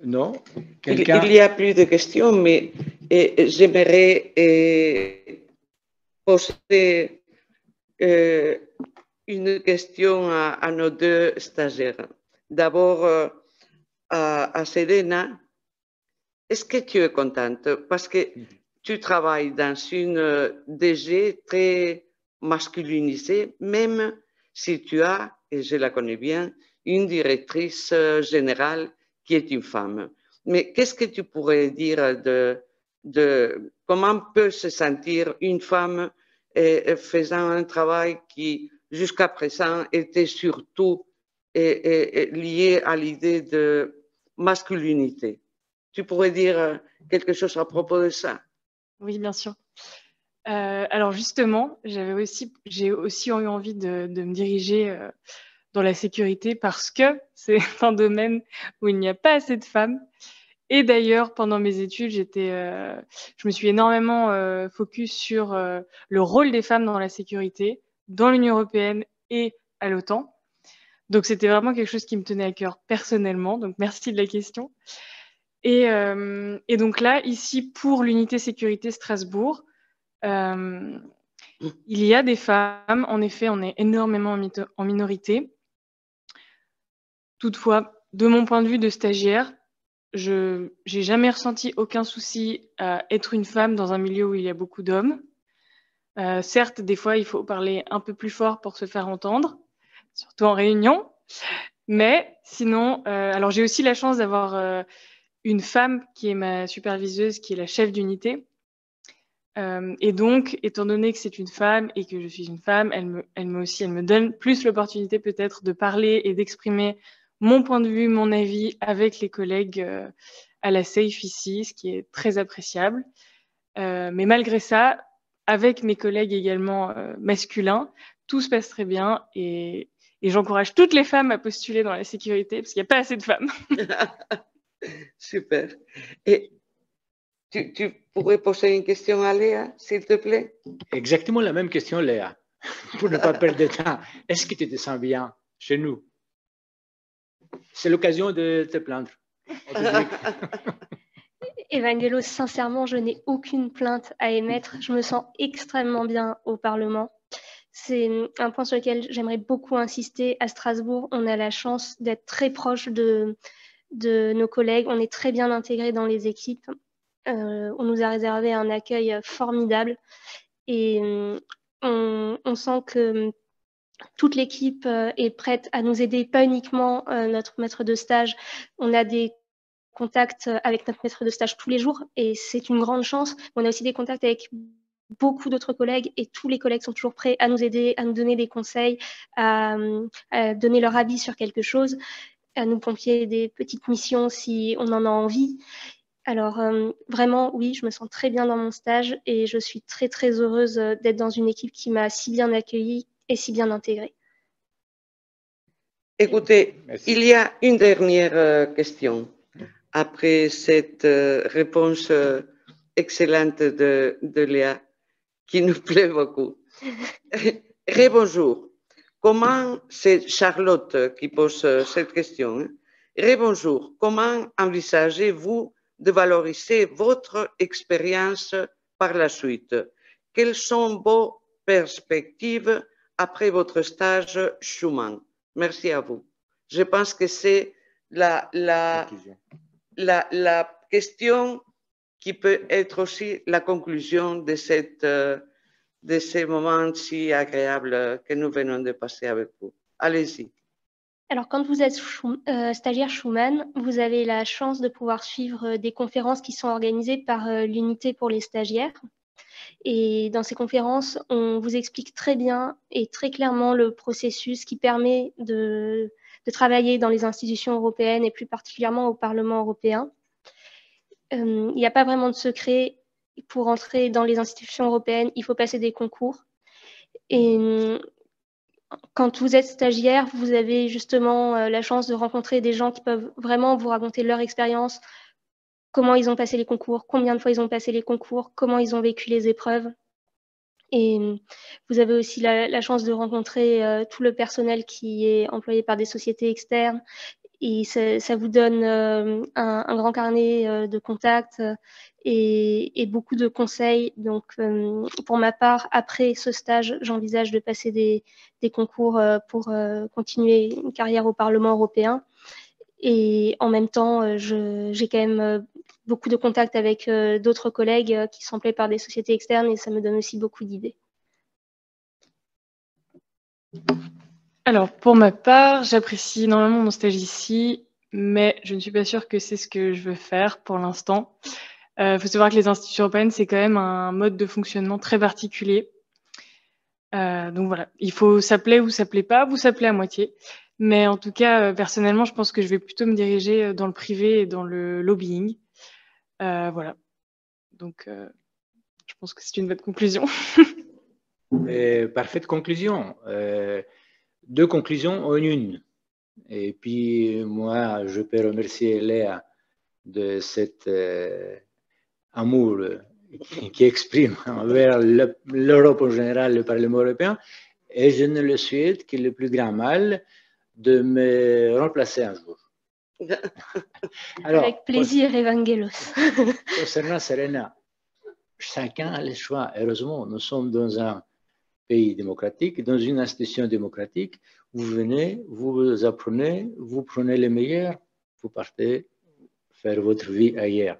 Non? Il n'y a plus de questions, mais j'aimerais poser une question à nos deux stagiaires. D'abord, à Serena, est-ce que tu es contente? Parce que tu travailles dans une DG très masculinisée, même si tu as, et je la connais bien, une directrice générale qui est une femme. Mais qu'est-ce que tu pourrais dire de comment peut se sentir une femme faisant un travail qui, jusqu'à présent, était surtout lié à l'idée de masculinité? Tu pourrais dire quelque chose à propos de ça? Oui, bien sûr. Alors justement, j'ai aussi eu envie de me diriger dans la sécurité parce que c'est un domaine où il n'y a pas assez de femmes. Et d'ailleurs, pendant mes études, je me suis énormément focus sur le rôle des femmes dans la sécurité, dans l'Union européenne et à l'OTAN. Donc c'était vraiment quelque chose qui me tenait à cœur personnellement. Donc merci de la question. Et donc là, ici, pour l'unité sécurité Strasbourg, il y a des femmes. En effet, on est énormément en minorité. Toutefois, de mon point de vue de stagiaire, je n'ai jamais ressenti aucun souci à être une femme dans un milieu où il y a beaucoup d'hommes. Certes, des fois, il faut parler un peu plus fort pour se faire entendre, surtout en réunion. Mais sinon, alors j'ai aussi la chance d'avoir une femme qui est ma superviseuse, qui est la chef d'unité. Et donc, étant donné que c'est une femme et que je suis une femme, elle me donne plus l'opportunité peut-être de parler et d'exprimer mon point de vue, mon avis avec les collègues à la SAFE ici, ce qui est très appréciable. Mais malgré ça, avec mes collègues également masculins, tout se passe très bien et j'encourage toutes les femmes à postuler dans la sécurité parce qu'il n'y a pas assez de femmes. Super. Et tu pourrais poser une question à Léa, s'il te plaît? Exactement la même question, Léa, pour ne pas perdre de temps. Est-ce que tu te sens bien chez nous? C'est l'occasion de te plaindre. Evangelos, sincèrement, je n'ai aucune plainte à émettre. Je me sens extrêmement bien au Parlement. C'est un point sur lequel j'aimerais beaucoup insister. À Strasbourg, on a la chance d'être très proche de nos collègues. On est très bien intégrés dans les équipes. On nous a réservé un accueil formidable et on sent que toute l'équipe est prête à nous aider, pas uniquement notre maître de stage. On a des contacts avec notre maître de stage tous les jours et c'est une grande chance. On a aussi des contacts avec beaucoup d'autres collègues et tous les collègues sont toujours prêts à nous aider, à nous donner des conseils, à donner leur avis sur quelque chose, à nous confier des petites missions si on en a envie. Alors vraiment, oui, je me sens très bien dans mon stage et je suis très très heureuse d'être dans une équipe qui m'a si bien accueillie et si bien intégrée. Écoutez, merci. Il y a une dernière question. Après cette réponse excellente de Léa, qui nous plaît beaucoup. Rebonjour. Comment, c'est Charlotte qui pose cette question. Rebonjour. Comment envisagez-vous de valoriser votre expérience par la suite? Quelles sont vos perspectives après votre stage Schumann? Merci à vous. Je pense que c'est la question qui peut être aussi la conclusion de cette de ces moments si agréables que nous venons de passer avec vous. Allez-y. Alors, quand vous êtes stagiaire Schumann, vous avez la chance de pouvoir suivre des conférences qui sont organisées par l'unité pour les stagiaires. Et dans ces conférences, on vous explique très bien et très clairement le processus qui permet de travailler dans les institutions européennes et plus particulièrement au Parlement européen. Il n'y a pas vraiment de secret. Pour entrer dans les institutions européennes, il faut passer des concours. Et quand vous êtes stagiaire, vous avez justement la chance de rencontrer des gens qui peuvent vraiment vous raconter leur expérience, comment ils ont passé les concours, combien de fois ils ont passé les concours, comment ils ont vécu les épreuves. Et vous avez aussi la chance de rencontrer tout le personnel qui est employé par des sociétés externes. Et ça vous donne un grand carnet de contacts et beaucoup de conseils. Donc, pour ma part, après ce stage, j'envisage de passer des concours pour continuer une carrière au Parlement européen. Et en même temps, j'ai quand même beaucoup de contacts avec d'autres collègues qui sont employés par des sociétés externes et ça me donne aussi beaucoup d'idées. Alors, pour ma part, j'apprécie énormément mon stage ici, mais je ne suis pas sûre que c'est ce que je veux faire pour l'instant. Faut savoir que les institutions européennes, c'est quand même un mode de fonctionnement très particulier. Donc voilà, il faut ça plaît ou ça plaît pas, vous ça plaît à moitié. Mais en tout cas, personnellement, je pense que je vais plutôt me diriger dans le privé et dans le lobbying. Voilà. Donc, je pense que c'est une bonne conclusion. Parfaite conclusion. Deux conclusions en une. Et puis, moi, je peux remercier Léa de cet amour qui exprime envers l'Europe en général, le Parlement européen. Et je ne le souhaite que le plus grand mal de me remplacer un jour. Alors, avec plaisir, Evangelos. Concernant Serena, chacun a le choix. Heureusement, nous sommes dans un pays démocratique, dans une institution démocratique. Vous venez, vous apprenez, vous prenez le meilleur, vous partez faire votre vie ailleurs.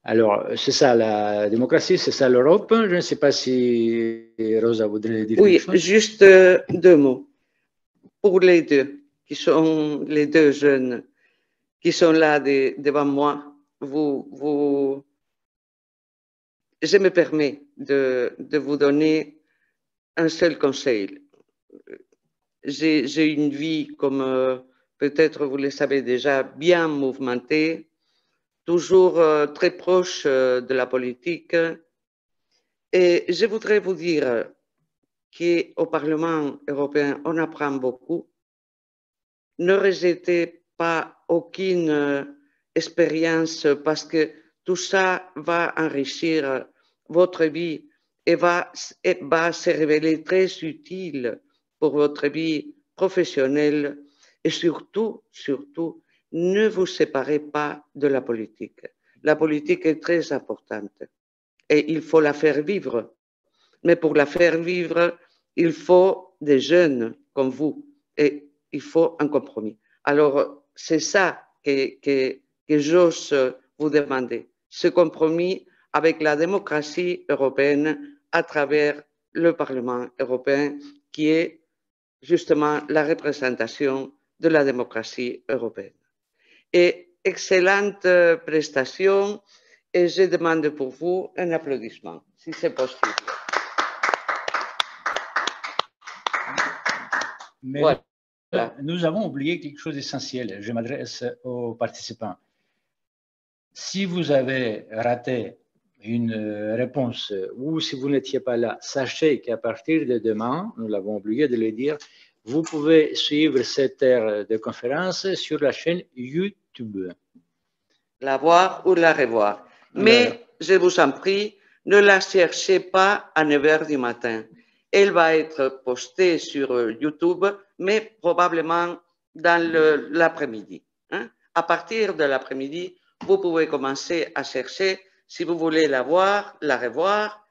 Alors, c'est ça la démocratie, c'est ça l'Europe. Je ne sais pas si Rosa voudrait dire quelque chose. Oui, juste deux mots. Pour les deux, qui sont les deux jeunes qui sont là devant moi, je me permets de vous donner un seul conseil. J'ai une vie, comme peut-être vous le savez déjà, bien mouvementée, toujours très proche de la politique. Et je voudrais vous dire qu'au Parlement européen, on apprend beaucoup. Ne rejetez pas aucune expérience parce que tout ça va enrichir votre vie et va se révéler très utile pour votre vie professionnelle. Et surtout, ne vous séparez pas de la politique. La politique est très importante et il faut la faire vivre. Mais pour la faire vivre, il faut des jeunes comme vous et il faut un compromis. Alors, c'est ça que j'ose vous demander, ce compromis avec la démocratie européenne à travers le Parlement européen qui est justement la représentation de la démocratie européenne. Et excellente prestation et je demande pour vous un applaudissement, si c'est possible. Mais voilà. Nous avons oublié quelque chose d'essentiel. Je m'adresse aux participants. Si vous avez raté une réponse ou si vous n'étiez pas là, sachez qu'à partir de demain, nous l'avons oublié de le dire, vous pouvez suivre cette heure de conférence sur la chaîne YouTube. La voir ou la revoir. Mais je vous en prie, ne la cherchez pas à 9 h du matin. Elle va être postée sur YouTube, mais probablement dans l'après-midi. Hein? À partir de l'après-midi, vous pouvez commencer à chercher si vous voulez la voir, la revoir,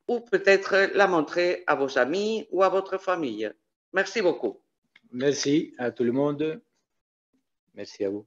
ou peut-être la montrer à vos amis ou à votre famille. Merci beaucoup. Merci à tout le monde. Merci à vous.